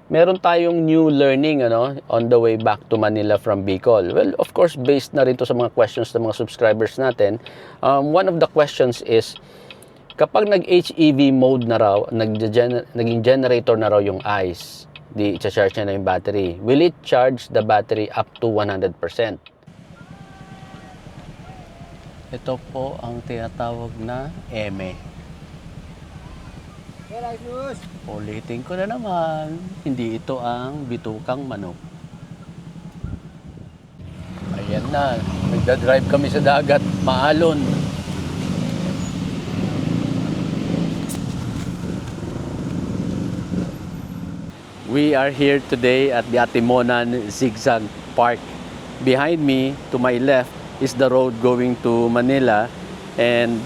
meron tayong new learning on the way back to Manila from Bicol. Well, of course, based na rin to sa mga questions ng mga subscribers natin. One of the questions is, kapag nag-HEV mode na raw, naging generator na raw yung ICE, di i-charge na yung battery, will it charge the battery up to 100%? Ito po ang tinatawag na EME. Ulitin ko na naman, hindi ito ang bitukang manok. Ayan na, nagdadrive kami sa dagat, maalon. We are here today at the Atimonan Zigzag Park. Behind me, to my left, is the road going to Manila, and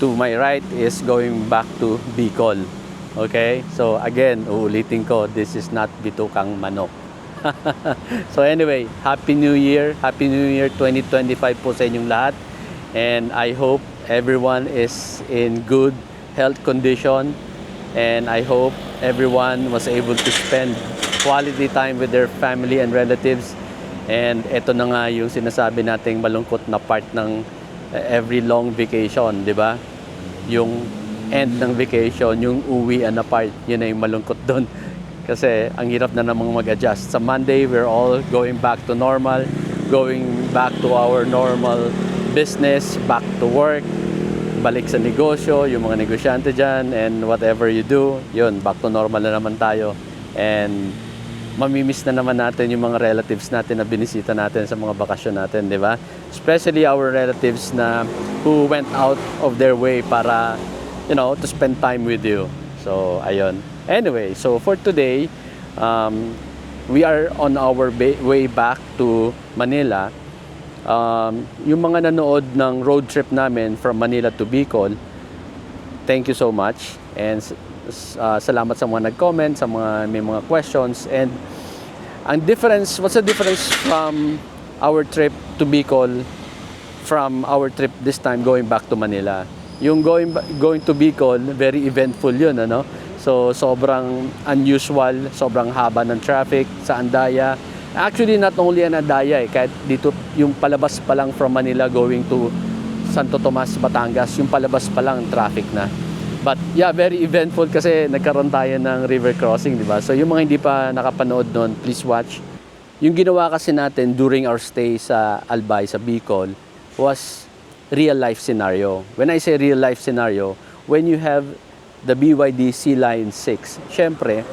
to my right is going back to Bicol. Okay? So again, uulitin ko, this is not bitukang manok. So anyway, Happy New Year! Happy New Year 2025 po sa inyong lahat. And I hope everyone is in good health condition. And I hope everyone was able to spend quality time with their family and relatives. And ito na nga yung sinasabi nating malungkot na part ng every long vacation, di ba? Yung end ng vacation, yung uwian na part, yun na yung malungkot doon. Kasi ang hirap na namang mag-adjust. Sa Monday, we're all going back to normal, going back to our normal business, back to work, balik sa negosyo, yung mga negosyante dyan, and whatever you do, yun, back to normal na naman tayo. And mamimiss na naman natin yung mga relatives natin na binisita natin sa mga bakasyon natin, di ba? Especially our relatives na who went out of their way para, to spend time with you. So, ayun. Anyway, so for today, we are on our way back to Manila. Yung mga nanood ng road trip namin from Manila to Bicol, thank you so much. And salamat sa mga nag-comment, sa mga may mga questions. And ang difference, what's the difference from our trip to Bicol from our trip this time going back to Manila? Yung going to Bicol, very eventful yun, So, sobrang unusual, sobrang haba ng traffic sa Andaya. Actually, not only an Andaya, kahit dito, yung palabas pa lang from Manila going to Santo Tomas, Batangas, yung palabas pa lang traffic na. But yeah, very eventful kasi nagkaroon tayo ng river crossing, di ba? So, yung mga hindi pa nakapanood nun, please watch. Yung ginawa kasi natin during our stay sa Albay, sa Bicol, was real life scenario. When I say real life scenario, when you have the BYD Sea Lion 6, syempre,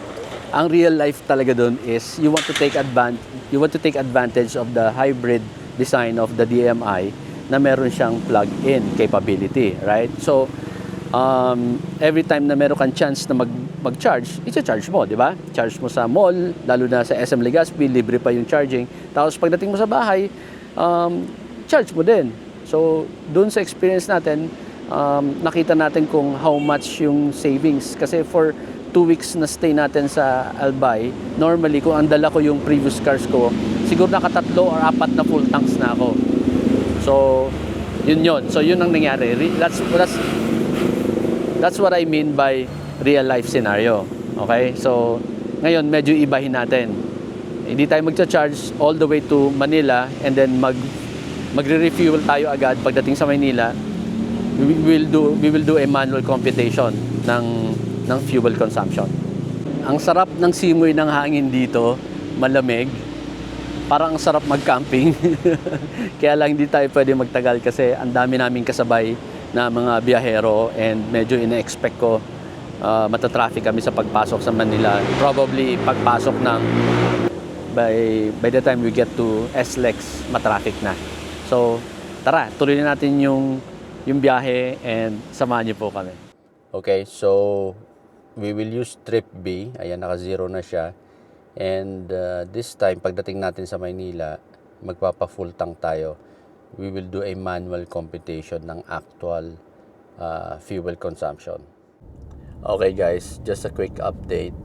ang real life talaga doon is you want to take advantage of the hybrid design of the DMI na meron siyang plug-in capability, right? So, every time na meron kang chance na mag-charge, i-charge mo, di ba? Charge mo sa mall, lalo na sa SM Legazpi, libre pa yung charging. Tapos pagdating mo sa bahay, charge mo din. So, doon sa experience natin, nakita natin kung how much yung savings. Kasi for 2 weeks na stay natin sa Albay, normally, kung ang dala ko yung previous cars ko, siguro nakatatlo or 4 na full tanks na ako. So, yun. So, yun ang nangyari. That's what I mean by real life scenario. Okay? So, ngayon, medyo ibahin natin. Hindi tayo magcha-charge all the way to Manila and then magre-refuel tayo agad pagdating sa Maynila. We will do a manual computation ng fuel consumption. Ang sarap ng simoy ng hangin dito, malamig. Parang ang sarap mag-camping. Kaya lang hindi tayo pwede magtagal kasi ang dami naming kasabay na mga biyahero and medyo ina-expect ko matatraffic kami sa pagpasok sa Manila. Probably pagpasok ng by the time we get to SLEX, matraffic na. So, tara, tuloy na natin yung biyahe and samahan niyo po kami. Okay, so we will use trip B. Ayan, naka-0 na siya. And this time, pagdating natin sa Maynila, magpapa-full tank tayo. We will do a manual computation ng actual fuel consumption. Okay guys, just a quick update.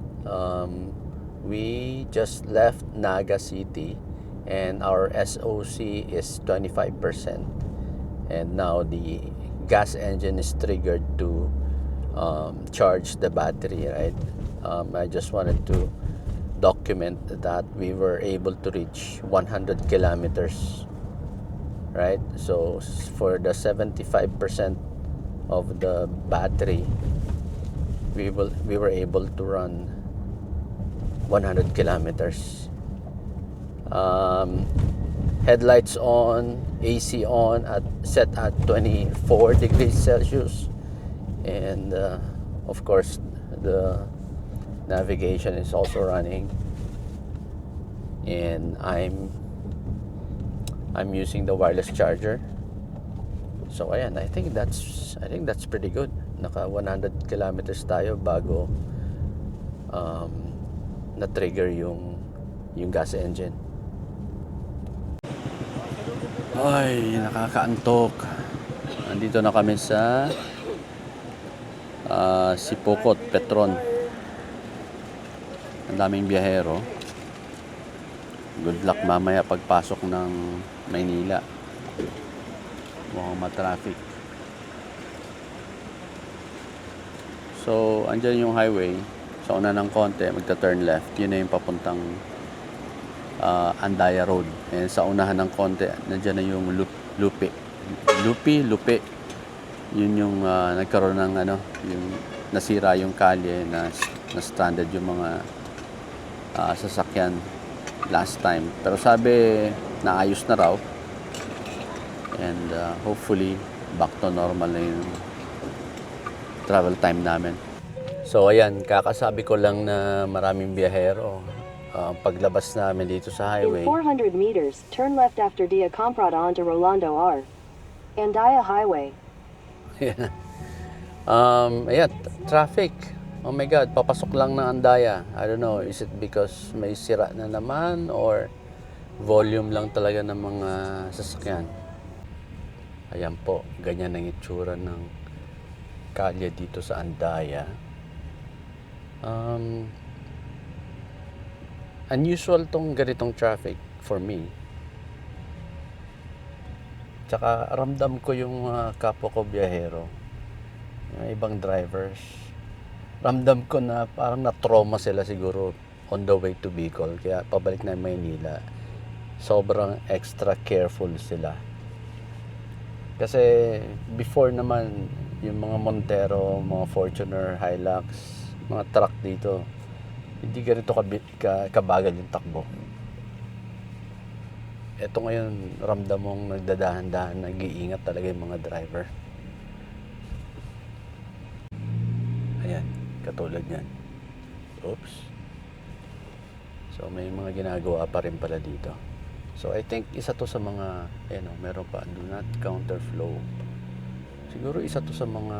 We just left Naga City and our SOC is 25%. And now the gas engine is triggered to charge the battery, right? I just wanted to document that we were able to reach 100 kilometers, right? So for the 75% of the battery, we were able to run 100 kilometers. Headlights on, AC on, set at 24 degrees Celsius, and of course the navigation is also running, and I'm using the wireless charger. So ayan, I think that's pretty good. Naka 100 kilometers tayo bago na-trigger yung gas engine. Ay, nakakaantok. Nandito na kami sa Sipokot, Petron. Ang daming biyahero. Good luck mamaya pagpasok ng Maynila. Mukhang ma-traffic. So, andyan yung highway. Sa una ng konti, magta-turn left. Yun na yung papuntang Andaya Road. And sa unahan ng konti, nandiyan na yung Lupi. Yun yung nagkaroon ng yung nasira yung kalye na stranded yung mga sasakyan last time. Pero sabi, naayos na raw. And hopefully, back to normal na yung travel time namin. So ayan, kakasabi ko lang na maraming biyahero. Paglabas namin dito sa highway. In 400 meters, turn left after Dia Comprada onto Rolando R. Andaya Highway. Ayan, traffic. Oh my God, papasok lang ng Andaya. I don't know, is it because may sira na naman or volume lang talaga ng mga sasakyan? Ayan po, ganyan ang itsura ng kalye dito sa Andaya. Unusual tong ganitong traffic for me. Tsaka ramdam ko yung mga kapwa ko biyahero, yung ibang drivers. Ramdam ko na parang na-trauma sila siguro on the way to Bicol. Kaya pabalik na Maynila, sobrang extra careful sila. Kasi before naman, yung mga Montero, mga Fortuner, Hilux, mga truck dito, hindi ganito kabagal yung takbo. Ito ngayon, ramdam mong nagdadahan-dahan, nag-iingat talaga yung mga driver. Ayan, katulad yan. Oops. So may mga ginagawa pa rin pala dito. So I think isa to sa mga, meron pa, do not counterflow. Siguro isa to sa mga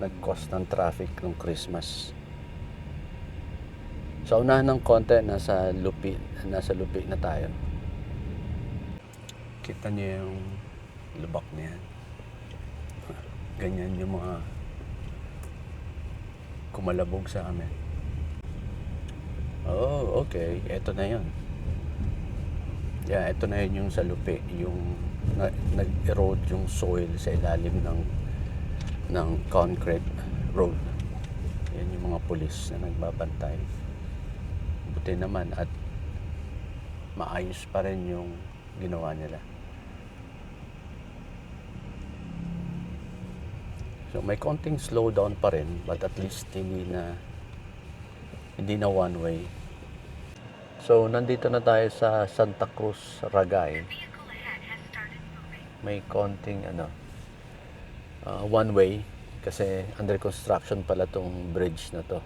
nag-cause ng traffic ng Christmas. Sa unahan ng konti, nasa Lupi na tayo. Kita niyo yung lubak niyan. Ganyan yung mga kumalabog sa amin. Oh, okay. Ito na yun. Yeah, ito na yun yung sa Lupi. Yung nag-erode yung soil sa ilalim ng concrete road. Yan yung mga pulis na nagbabantay. Buti naman at maayos pa rin yung ginawa nila. So may konting slowdown pa rin, but at least hindi na one way. So nandito na tayo sa Santa Cruz, Ragay. May konting one way kasi under construction pala tong bridge na to.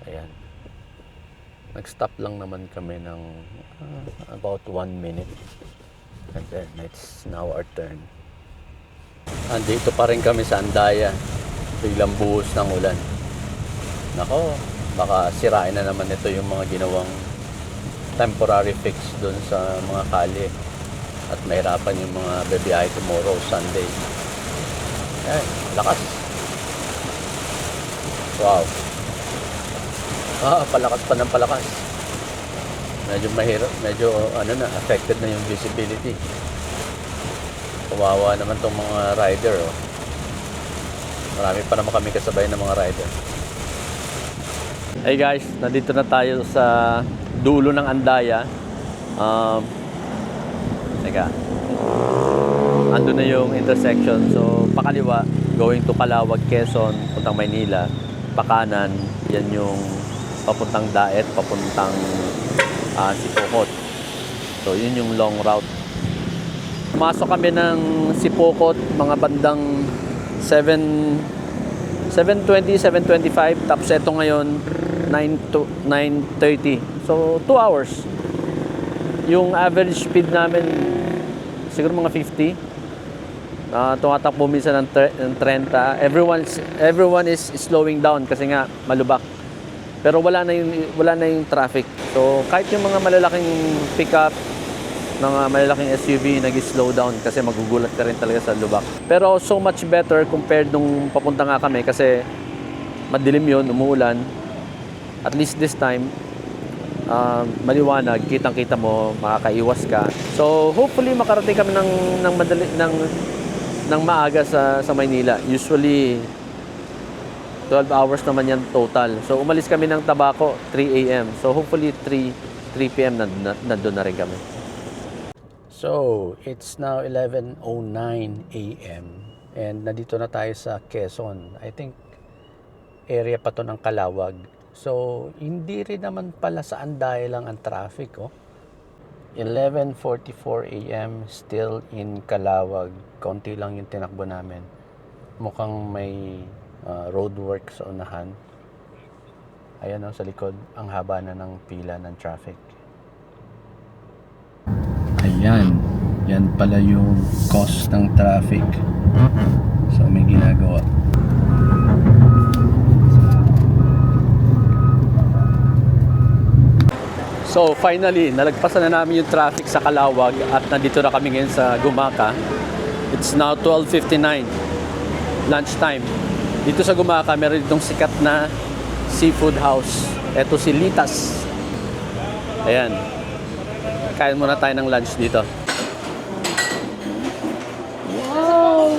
Ayan. Nag-stop lang naman kami ng about 1 minute. And then it's now our turn. Andito pa rin kami sa Andaya. Biglang buhos ng ulan. Nako, baka sirain na naman ito yung mga ginawang temporary fix doon sa mga kalye. At mahirapan yung mga babiyahe tomorrow, Sunday. Ayan, lakas. Wow. Palakas pa ng palakas. Medyo mahirap, medyo affected na yung visibility. Kawawa naman tong mga rider, oh. Marami pa naman kami kasabay ng mga rider. Hey guys, nandito na tayo sa dulo ng Andaya. Teka. Ando na yung intersection. So, pakaliwa, going to Calawag, Quezon, puntang Maynila. Pakanan, yan yung papuntang Daet, papuntang Sipokot. So, yun yung long route. Pumasok kami ng Sipokot, mga bandang 7:20, 7:25. Tapos ito ngayon, 9 to 9:30. So, 2 hours. Yung average speed namin, siguro mga 50. Tumatakbo minsan ng 30. Everyone is slowing down kasi nga malubak. Pero wala na yung traffic. So, kahit yung mga malalaking pickup, mga malalaking SUV nag-slow down kasi magugulat ka rin talaga sa lubak. Pero so much better compared nung papunta nga kami kasi madilim yun, umuulan. At least this time, maliwanag, kitang-kita mo, makakaiwas ka. So hopefully makarating kami ng maaga sa Maynila. Usually 12 hours naman yan total. So umalis kami ng Tabaco 3 AM. So hopefully 3 PM nandun na rin kami. So, it's now 11:09 AM and nandito na tayo sa Quezon. I think area pa to ng Calawag. So, hindi rin naman pala sa Andaya lang ang traffic, oh. 11:44 AM still in Calawag. Konti lang yung tinakbo namin. Mukhang may roadwork sa unahan. Ayan, oh, sa likod, ang haba na ng pila ng traffic. Ayan, yan pala yung cause ng traffic. So may ginagawa. So finally, nalagpasan na namin yung traffic sa Calawag at nandito na kami ngayon sa Gumaca. It's now 12:59, lunchtime. Dito sa Gumaca, meron itong sikat na seafood house. Ito si Litas. Ayan. Kain muna tayo ng lunch dito. Wow!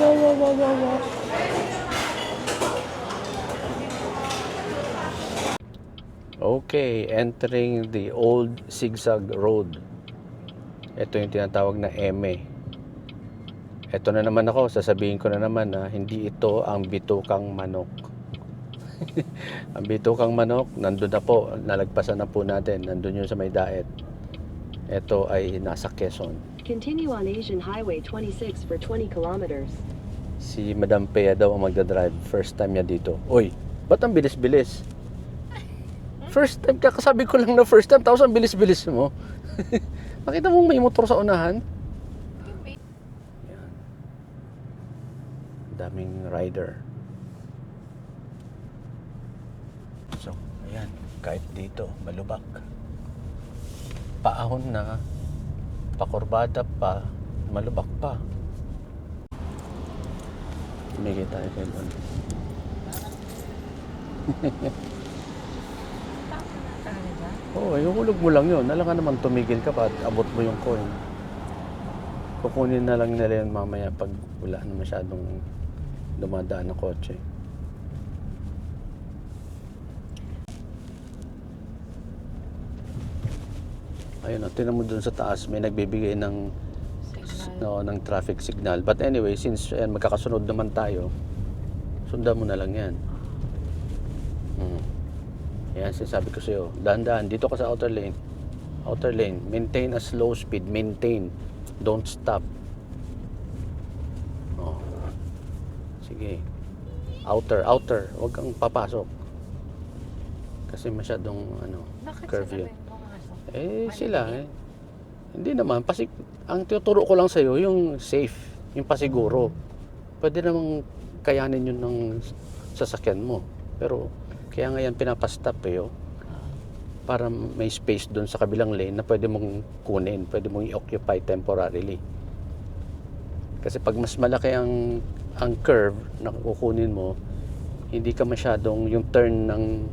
Okay, entering the old zigzag road. Ito yung tinatawag na Eme. Ito na naman ako, sasabihin ko na naman na hindi ito ang bitukang manok. Ang bitukang manok, nandun na po, nalagpasan na po natin, nandun yun sa may Daet. Ito ay nasa Quezon. Continue on Asian Highway 26 for 20 kilometers. Si Madam Pea daw ang magdadrive. First time niya dito. Uy, ba't ang bilis-bilis? First time, kakasabi ko lang na first time, tapos ang bilis-bilis mo. Nakita mo may motor sa unahan? Yan. Daming rider. So, ayan. Kahit dito, malubak. Paahon na, pakurbada pa, malubak pa. Tumigil tayo kayo doon. Oo, yung hulog mo lang yun. Alam ka naman tumigil ka pa at abot mo yung coin. Kukunin na lang nila yun mamaya pag wala na masyadong dumadaan na kotse. Ayun, tinan mo dun sa taas, may nagbibigay ng ng traffic signal. But anyway, since magkakasunod naman tayo, sundan mo na lang yan. Yan, sinasabi ko sa'yo. Dahan-dahan, dito ka sa outer lane. Outer lane, maintain a slow speed. Maintain. Don't stop. Oh. Sige. Outer. Huwag kang papasok. Kasi masyadong, curve yun. Sila hindi naman ang tuturo ko lang sa iyo yung safe, yung pasiguro. Pwede namang kayanin yun ng sasakyan mo. Pero kaya nga yan pinapastop para may space doon sa kabilang lane na pwede mong kunin, pwede mong i-occupy temporarily. Kasi pag mas malaki ang curve na kukunin mo, hindi ka masyadong yung turn ng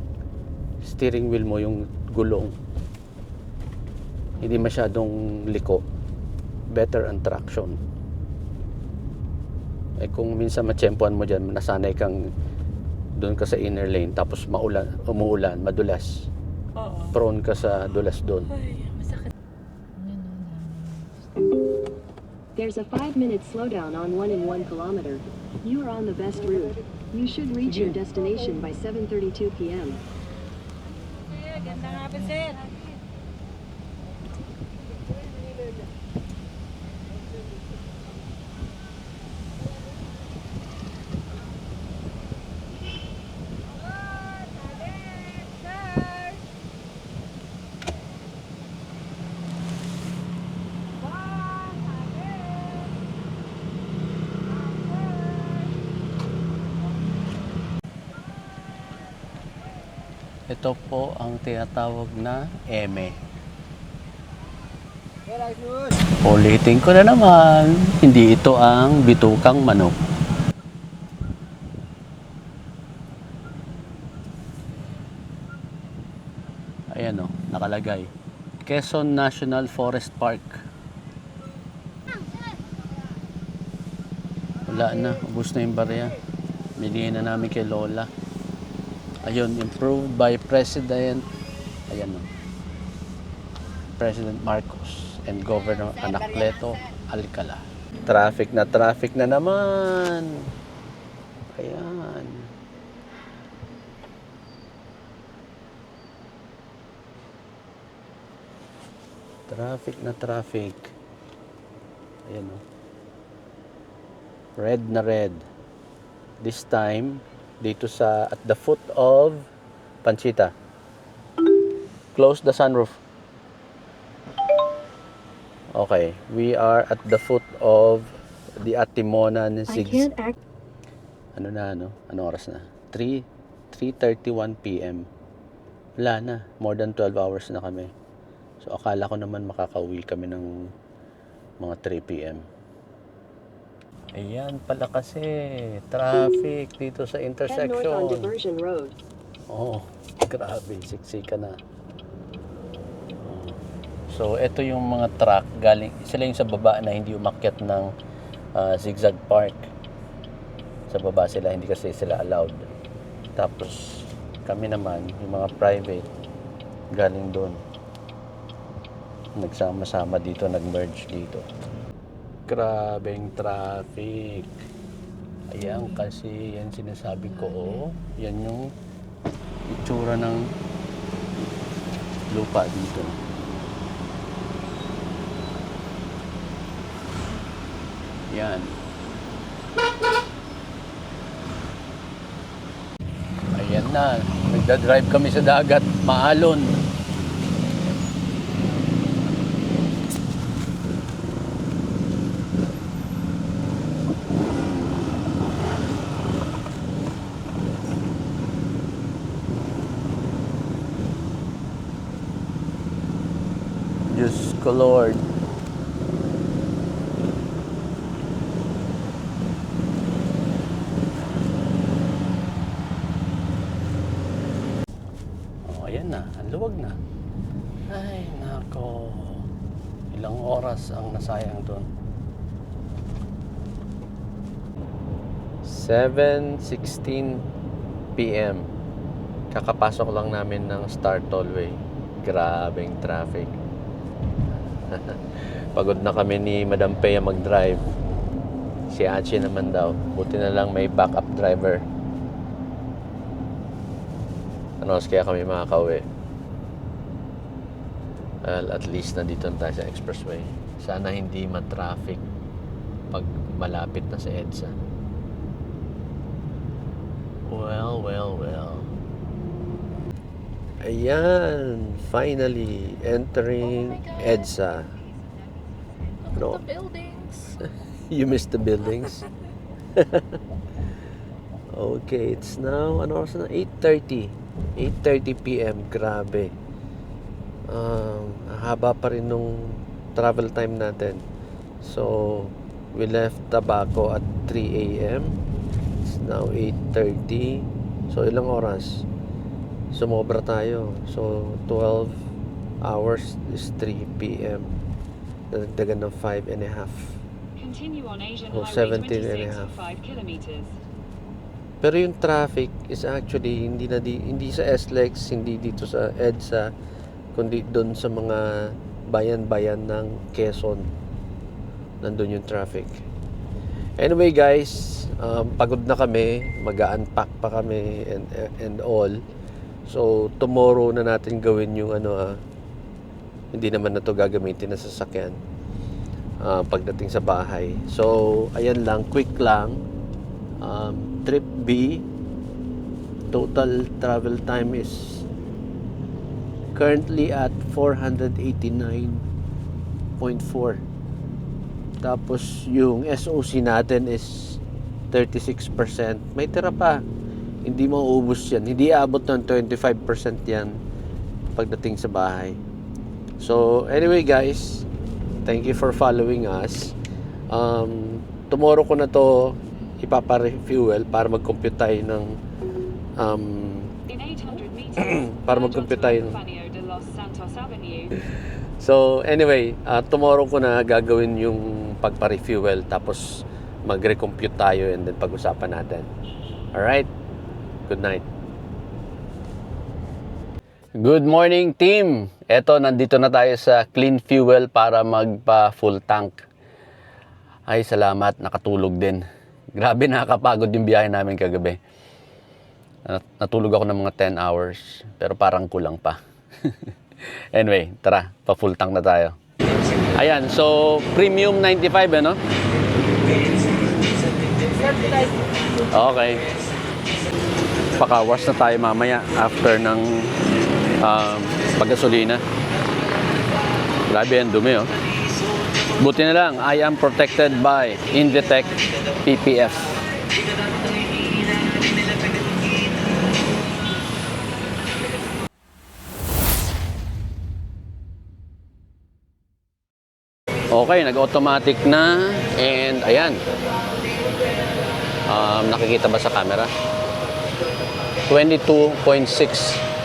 steering wheel mo, yung gulong, hindi masyadong liko. Better ang traction. Kung minsan matsyempohan mo dyan, nasanay kang doon ka sa inner lane, tapos umuulan, madulas. Oo. Prone ka sa dulas doon. Ay, masakit. There's a 5-minute slowdown on 1 and 1 kilometer. You are on the best route. You should reach your destination by 7:32 p.m. Ganda nga pa, sir. Ito po ang tinatawag na eme. Ulitin ko na naman, hindi ito ang bitukang manok. Ayan o, nakalagay. Quezon National Forest Park. Wala na, ubos na yung barya. Binigay na namin kay Lola. Ayun, improved by President, ayan o, President Marcos and Governor Anacleto Alcala. Traffic na naman. Ayan. Traffic. Ayan o. Red na red. This time, dito sa at the foot of Panchita. Close the sunroof. Okay, we are at the foot of the Atimonan I can't act. Ano na, ano? Ano oras na? 3:31 p.m. Wala na. More than 12 hours na kami. So, akala ko naman makakauwi kami ng mga 3 p.m. Ayan pala kasi. Traffic dito sa Head north on intersection. Diversion Road. Oo. Grabe. Siksika na. So, ito yung mga truck galing. Sila yung sa baba na hindi umakyat ng Zigzag Park. Sa baba sila, hindi kasi sila allowed. Tapos, kami naman, yung mga private, galing doon. Nagsama-sama dito, nag-merge dito. Grabeng traffic. Ayan kasi, yan sinasabi ko, oh. Yan yung itsura ng lupa dito. Yan. Ayan na. Nagda-drive kami sa dagat. Maalon. Diyos ko Lord. Ayan na, ang luwag na. Ay, nako. Ilang oras ang nasayang doon. 7:16 p.m. Kakapasok lang namin ng Star Tollway. Grabeng traffic. Pagod na kami ni Madam Pea mag-drive. Si Achi naman daw. Buti na lang may backup driver. Kaya kami makakauwi. Well, at least nandito na tayo sa expressway. Sana hindi ma-traffic pag malapit na sa EDSA. Well. Ayan, finally entering EDSA. No. The buildings. You missed the buildings. Okay, it's now ano oras na? 8:30 p.m. Grabe. Haba pa rin nung travel time natin. So, we left Tabaco at 3 a.m. It's now 8:30. So, ilang oras? Sumobra tayo. So, 12 hours is 3 p.m. Nadagdagan ng 5 and a half. Continue on Asian Oh, Highway 17 and a 26 half. for 5 kilometers. Pero yung traffic is actually hindi sa SLEX, hindi dito sa EDSA, kundi doon sa mga bayan-bayan ng Quezon. Nandun yung traffic. Anyway guys, pagod na kami, mag-unpack pa kami and all. So tomorrow na natin gawin yung hindi naman na to gagamitin na sasakyan pagdating sa bahay. So ayan lang, quick lang. Trip B, total travel time is currently at 489.4. Tapos yung SOC natin is 36%. May tira pa. Hindi mauubos yan. Hindi aabot ng 25% yan pagdating sa bahay. So anyway guys, thank you for following us. Tomorrow ko na to ipapa-refuel para mag-compute tayo ng In 800 meters, para mag-compute tayo ng Fanio de Los Santos Avenue. So anyway, tomorrow ko na gagawin yung pagpa-refuel tapos mag-recompute tayo and then pag-usapan natin. Alright? Good night. Good morning team! Eto, nandito na tayo sa Clean Fuel para magpa-full tank. Ay, salamat. Nakatulog din. Grabe, nakakapagod yung biyahe namin kagabi. Natulog ako ng mga 10 hours pero parang kulang pa. Anyway, tara, pa-full tank na tayo. Ayan, so premium 95 no? Okay. Paka-wash na tayo mamaya after ng paggasolina. Grabe yan, dumi oh. Buti na lang, I am protected by Invitec PPF. Okay, nag-automatic na and ayan. Nakikita ba sa camera? 22.6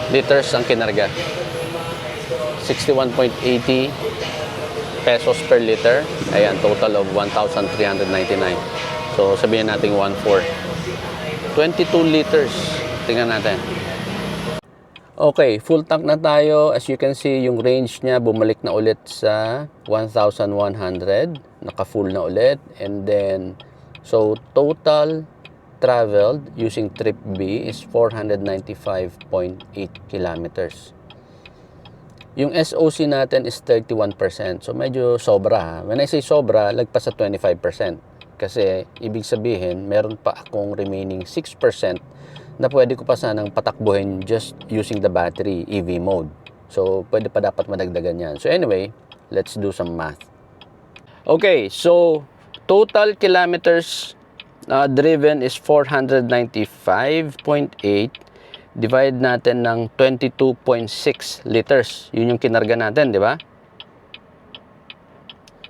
liters ang kinarga. 61.80 pesos per liter. Ayan, total of 1,399. So, sabihin natin 1.4. 22 liters. Tingnan natin. Okay, full tank na tayo. As you can see, yung range niya bumalik na ulit sa 1,100. Naka-full na ulit. And then, so total traveled using trip B is 495.8 kilometers. Yung SOC natin is 31%. So medyo sobra ha. When I say sobra, lagpas sa 25%. Kasi ibig sabihin, meron pa akong remaining 6% na pwede ko pa sanang patakbuhin just using the battery EV mode. So pwede pa dapat madagdagan yan. So anyway, let's do some math. Okay, so total kilometers driven is 495.8. Divide natin ng 22.6 liters. Yun yung kinarga natin, di ba?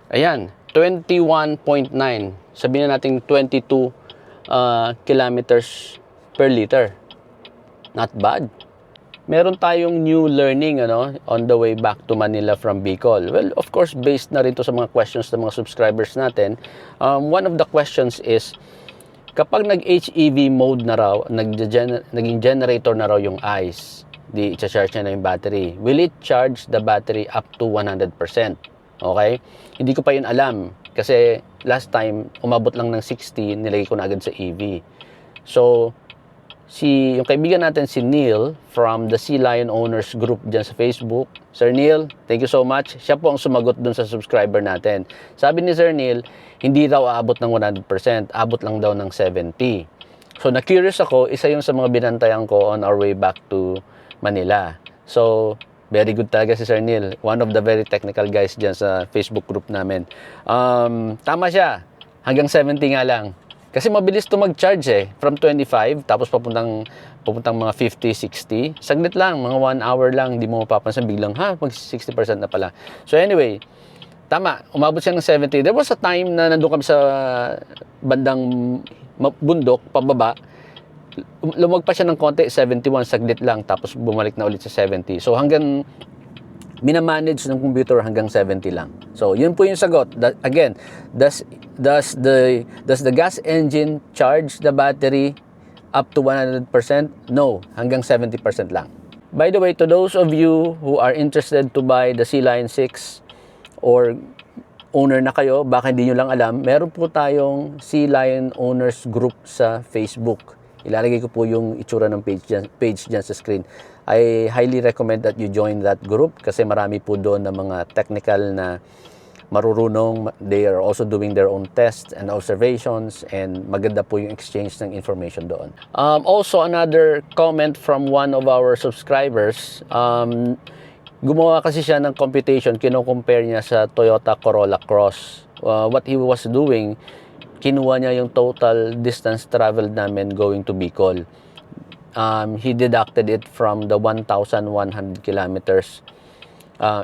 Ayan, 21.9. Sabihin na natin 22 kilometers per liter. Not bad. Meron tayong new learning on the way back to Manila from Bicol. Well, of course, based na rin to sa mga questions ng mga subscribers natin. One of the questions is, kapag nag-HEV mode na raw, naging generator na raw yung ICE, di i-charge na yung battery, will it charge the battery up to 100%? Okay? Hindi ko pa yun alam. Kasi last time, umabot lang ng 60, nilagay ko na agad sa EV. So, yung kaibigan natin si Neil from the Sea Lion Owners Group dyan sa Facebook. Sir Neil, thank you so much. Siya po ang sumagot dun sa subscriber natin. Sabi ni Sir Neil, hindi daw aabot ng 100%, abot lang daw ng 70. So na-curious ako, isa yung sa mga binantayan ko on our way back to Manila. So very good talaga si Sir Neil. One of the very technical guys dyan sa Facebook group namin. Tama siya, hanggang 70 nga lang. Kasi mabilis to mag-charge from 25 tapos papuntang mga 50, 60. Saglit lang, mga 1 hour lang, hindi mo mapapansin biglang mag 60% na pala. So anyway, tama, umabot siya ng 70. There was a time na nandun kami sa bandang bundok, pababa. Lumagpas siya ng konti, 71, saglit lang, tapos bumalik na ulit sa 70. So hanggang minamanage ng computer hanggang 70 lang. So, yun po yung sagot. Again, does the gas engine charge the battery up to 100%? No, hanggang 70% lang. By the way, to those of you who are interested to buy the Sea Lion 6 or owner na kayo, baka hindi nyo lang alam, meron po tayong Sea Lion Owners Group sa Facebook. Ilalagay ko po yung itsura ng page dyan sa screen. I highly recommend that you join that group kasi marami po doon na mga technical na marurunong. They are also doing their own tests and observations and maganda po yung exchange ng information doon. Also, another comment from one of our subscribers. Gumawa kasi siya ng computation, kino-compare niya sa Toyota Corolla Cross. What he was doing, kinuha niya yung total distance traveled namin going to Bicol. He deducted it from the 1,100 kilometers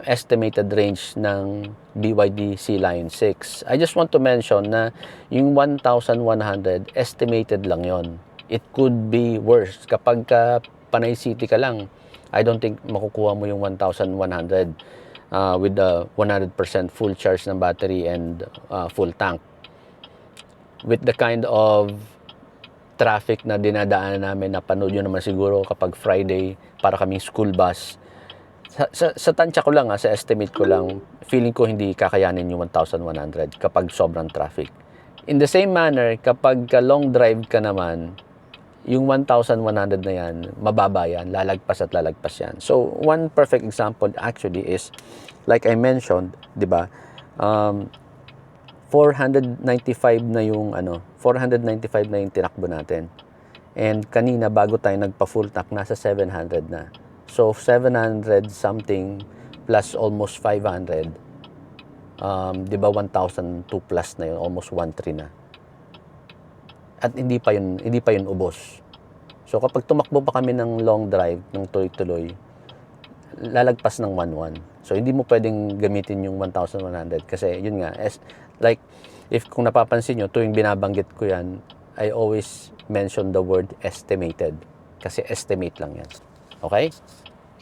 estimated range ng BYD Sea Lion 6. I just want to mention na yung 1,100 estimated lang yon. It could be worse. Kapag ka Panay City ka lang, I don't think makukuha mo yung 1,100 with the 100% full charge ng battery and full tank. With the kind of traffic na dinadaanan namin, napanood nyo naman siguro kapag Friday para kaming school bus. Sa tansya ko lang, sa estimate ko lang, feeling ko hindi kakayanin yung 1,100 kapag sobrang traffic. In the same manner, kapag long drive ka naman, yung 1,100 na yan, mababa yan, lalagpas at lalagpas yan. So, one perfect example actually is, like I mentioned, di ba, 495 na yung 495 na yung tinakbo natin. And kanina bago tayo nagpa-full tank, nasa 700 na. So 700 something plus almost 500. Di ba 1,002 plus na yun, almost 1,300 na. At hindi pa yun ubos. So kapag tumakbo pa kami ng long drive, ng tuloy-tuloy, lalagpas ng 1,100. So hindi mo pwedeng gamitin yung 1,100 kasi yun nga, like if kung napapansin nyo, tuwing binabanggit ko yan, I always mention the word estimated kasi estimate lang yan. Okay?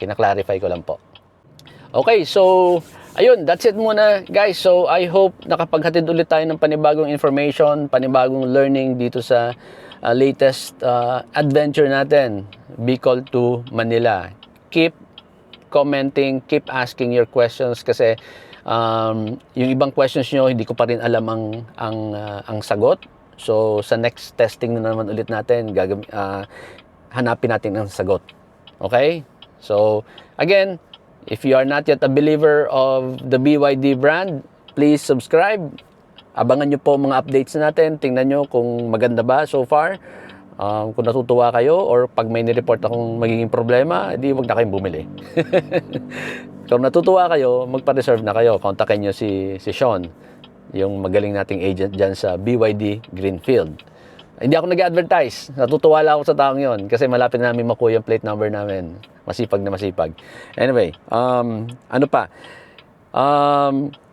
Kina-clarify ko lang po. Okay, so ayun, that's it muna guys. So I hope nakapaghatid ulit tayo ng panibagong information, panibagong learning dito sa latest adventure natin, Bicol to Manila. Keep commenting, keep asking your questions kasi yung ibang questions nyo hindi ko pa rin alam ang sagot. So sa next testing na naman ulit natin, hanapin natin ang sagot. Okay? So again, if you are not yet a believer of the BYD brand, please subscribe. Abangan nyo po mga updates natin. Tingnan nyo kung maganda ba so far. Kung natutuwa kayo or pag may nireport akong magiging problema, edi wag na kayong bumili. Kung natutuwa kayo, magpa-reserve na kayo. Kontakin nyo si Sean, yung magaling nating agent dyan sa BYD Greenfield. Hindi ako nag-advertise. Natutuwa lang ako sa taong yon kasi malapit na namin makuha yung plate number namin. Masipag na masipag. Anyway, ano pa?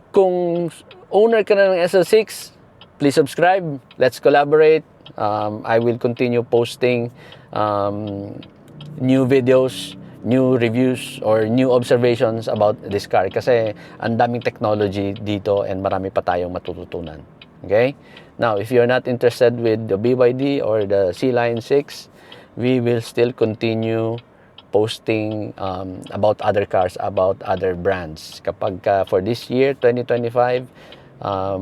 Kung owner ka na ng SL6, please subscribe. Let's collaborate. I will continue posting new videos, new reviews, or new observations about this car kasi ang daming technology dito and marami pa tayong matututunan. Okay? Now, if you're not interested with the BYD or the Sea Lion 6, we will still continue posting about other cars, about other brands. Kapag for this year, 2025,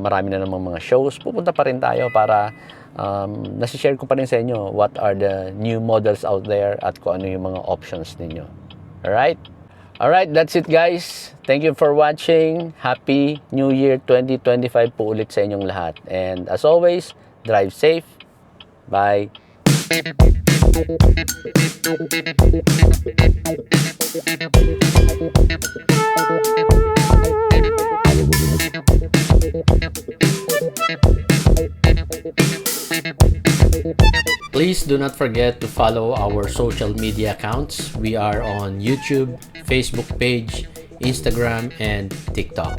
marami na namang mga shows. Pupunta pa rin tayo para nasishare ko pa rin sa inyo what are the new models out there at kung ano yung mga options ninyo. Alright? Alright, that's it guys. Thank you for watching. Happy New Year 2025 po ulit sa inyong lahat. And as always, drive safe. Bye. Please do not forget to follow our social media accounts. We are on YouTube, Facebook page, Instagram, and TikTok.